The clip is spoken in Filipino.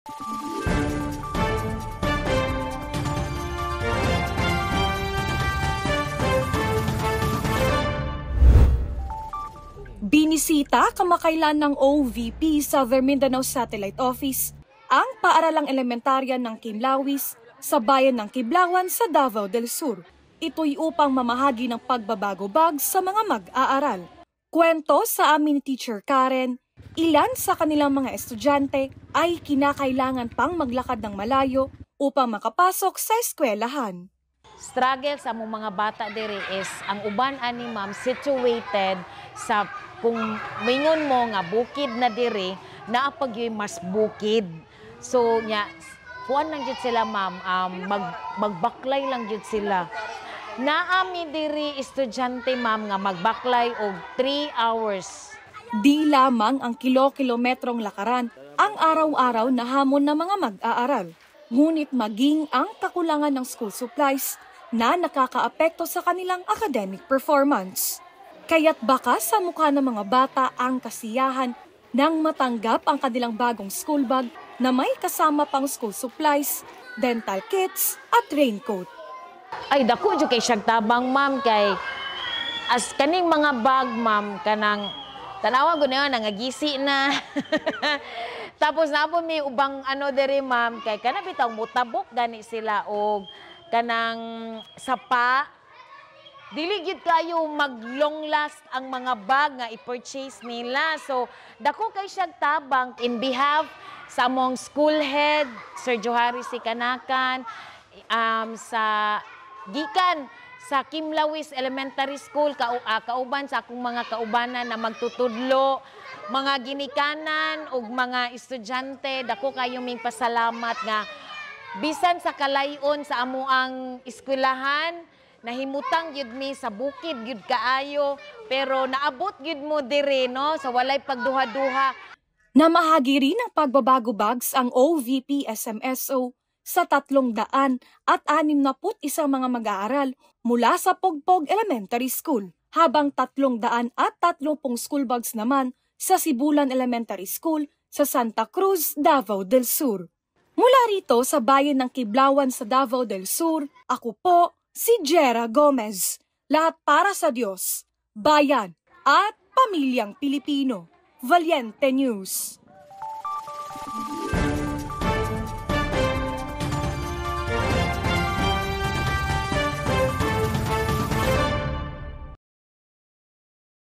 Binisita kamakailan ng OVP sa Mindanao Satellite Office ang paaralang elementarya ng Kimlawis sa bayan ng Kiblawan sa Davao del Sur. Ito'y upang mamahagi ng pagbabago-bag sa mga mag-aaral. Kwento sa amin ni Teacher Karen, ilan sa kanilang mga estudyante ay kinakailangan pang maglakad ng malayo upang makapasok sa eskwelahan. Struggle sa among mga bata diri is ang uban ani ma'am situated sa kung mingon mo nga bukid na diri naapag yung mas bukid. So nya kuan lang jud sila ma'am magbaklay lang jud sila. Naami diri estudyante ma'am nga magbaklay og 3 hours. Di lamang ang kilo-kilometrong lakaran ang araw-araw na hamon ng mga mag-aaral. Ngunit maging ang kakulangan ng school supplies na nakakaapekto sa kanilang academic performance. Kaya't baka sa mukha ng mga bata ang kasiyahan nang matanggap ang kanilang bagong school bag na may kasama pang school supplies, dental kits at raincoat. Ay dako jud kay siyang tabang ma'am kay as kaning mga bag ma'am kanang tanawa gud na nangagisi na. Tapos napo may ubang diri ma'am kay kana bitaw mutabok gani sila og kanang sapa. Dili gyud kayo mag-long last ang mga bag nga i-purchase nila. So, dako kay siyang tabang in behalf sa among school head, Sir Johari C. Kanakan, sa gikan sa Kimlawis Elementary School, kauban sa akong mga kaubanan na magtutudlo, mga ginikanan ug mga estudyante, dako kayo ming pasalamat nga bisan sa kalayon sa amuang eskwelahan, nahimutang gyud mi sa bukid gyud kaayo pero naabot gyud mo diri no sa walay pagduha-duha. Namahagi rin ng pagbabago-bags ang OVP SMSO sa 361 mga mag-aaral mula sa Pogpog Elementary School, habang 330 school bags naman sa Sibulan Elementary School sa Santa Cruz, Davao del Sur. Mula rito sa bayan ng Kiblawan sa Davao del Sur, ako po si Jera Gomez, lahat para sa Diyos, bayan at pamilyang Pilipino. Valiente News.